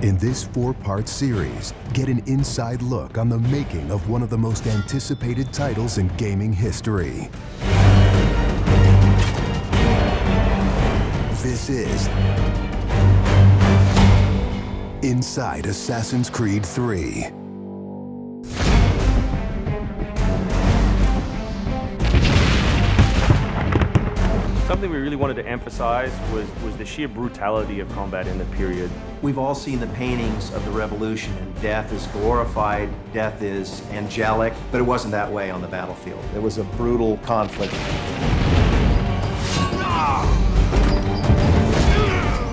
In this 4-part series, get an inside look on the making of one of the most anticipated titles in gaming history. This is Inside Assassinins Creed III. Something we really wanted to emphasize was the sheer brutality of combat in the period. We've all seen the paintings of the Revolution, and death is glorified, death is angelic, but it wasn't that way on the battlefield. It was a brutal conflict.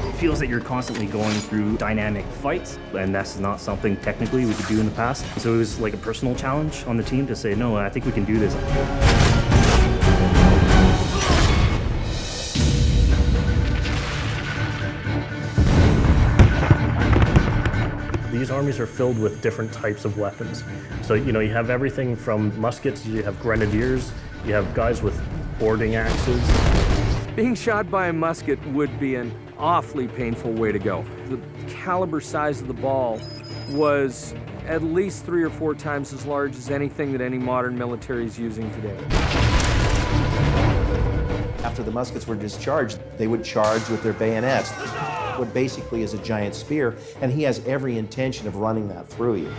It feels that you're constantly going through dynamic fights, and that's not something technically we could do in the past. So it was like a personal challenge on the team to say, no, I think we can do this. These armies are filled with different types of weapons. So, you have everything from muskets, you have grenadiers, you have guys with boarding axes. Being shot by a musket would be an awfully painful way to go. The caliber size of the ball was at least 3 or 4 times as large as anything that any modern military is using today. After the muskets were discharged, they would charge with their bayonets. What basically is a giant spear, and he has every intention of running that through you.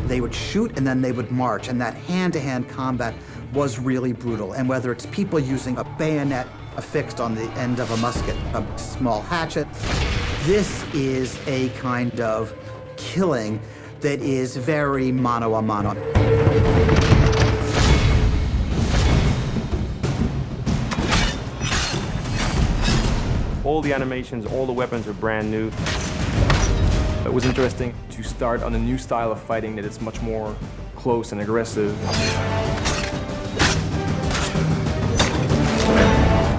They would shoot and then they would march, and that hand-to-hand combat was really brutal. And whether it's people using a bayonet affixed on the end of a musket, a small hatchet, this is a kind of killing that is very mano a mano. All the animations, all the weapons are brand new. It was interesting to start on a new style of fighting that is much more close and aggressive.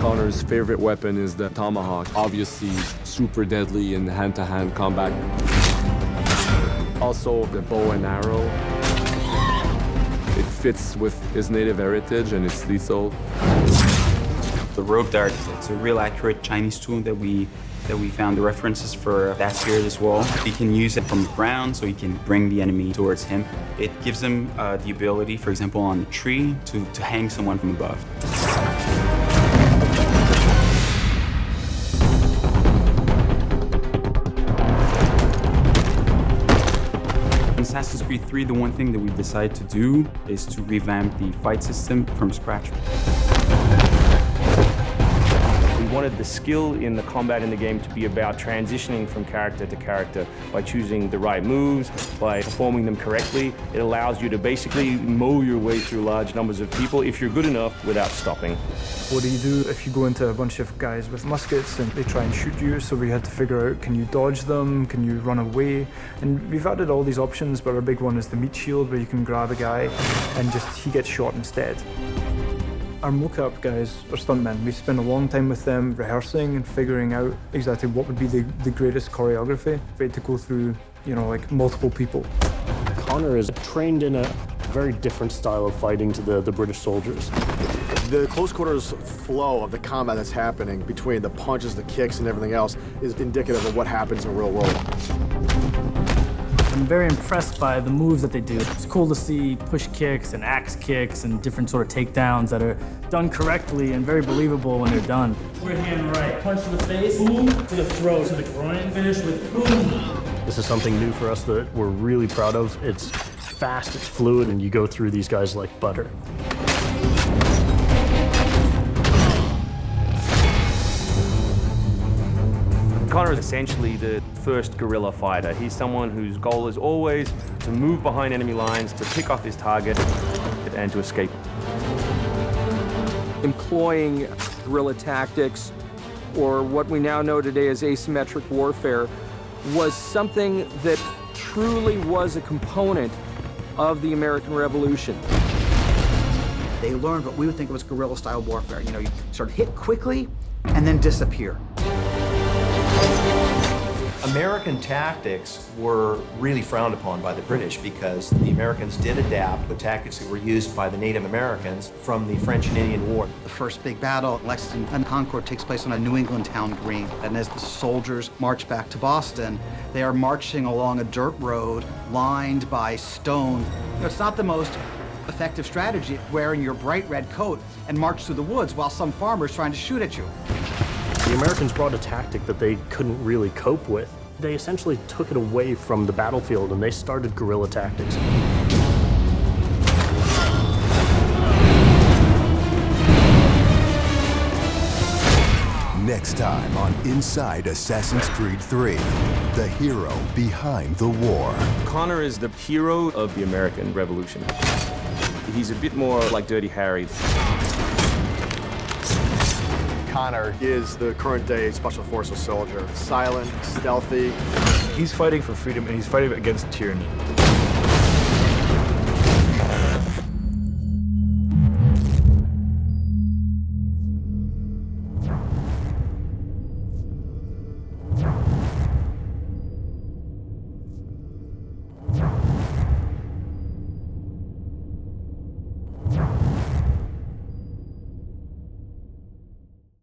Connor's favorite weapon is the tomahawk, obviously super deadly in hand-to-hand combat. Also the bow and arrow. It fits with his native heritage and it's lethal. The rope dart, it's a real accurate Chinese tool that we found the references for that period as well. He can use it from the ground, so he can bring the enemy towards him. It gives him the ability, for example, on a tree, to hang someone from above. In Assassin's Creed III, the one thing that we decided to do is to revamp the fight system from scratch. We wanted the skill in the combat in the game to be about transitioning from character to character by choosing the right moves, by performing them correctly. It allows you to basically mow your way through large numbers of people if you're good enough without stopping. What do you do if you go into a bunch of guys with muskets and they try and shoot you? So we had to figure out, can you dodge them? Can you run away? And we've added all these options, but our big one is the meat shield, where you can grab a guy and just he gets shot instead. Our mocap guys are stuntmen. We spend a long time with them rehearsing and figuring out exactly what would be the greatest choreography. We had to go through, like multiple people. Connor is trained in a very different style of fighting to the British soldiers. The close quarters flow of the combat that's happening between the punches, the kicks, and everything else is indicative of what happens in the real world. I'm very impressed by the moves that they do. It's cool to see push kicks and axe kicks and different sort of takedowns that are done correctly and very believable when they're done. We're hand right, punch to the face, boom, to the throat, to the groin, finish with boom. This is something new for us that we're really proud of. It's fast, it's fluid, and you go through these guys like butter. Connor is essentially the first guerrilla fighter. He's someone whose goal is always to move behind enemy lines, to pick off his target, and to escape. Employing guerrilla tactics, or what we now know today as asymmetric warfare, was something that truly was a component of the American Revolution. They learned what we would think of as guerrilla-style warfare. You sort of hit quickly and then disappear. American tactics were really frowned upon by the British because the Americans did adapt the tactics that were used by the Native Americans from the French and Indian War. The first big battle, Lexington and Concord, takes place on a New England town green. And as the soldiers march back to Boston, they are marching along a dirt road lined by stone. You know, it's not the most effective strategy, wearing your bright red coat and march through the woods while some farmer's trying to shoot at you. The Americans brought a tactic that they couldn't really cope with. They essentially took it away from the battlefield and they started guerrilla tactics. Next time on Inside Assassin's Creed III, the hero behind the war. Connor is the hero of the American Revolution. He's a bit more like Dirty Harry. Connor is the current-day Special Forces soldier. Silent, stealthy. He's fighting for freedom and he's fighting against tyranny.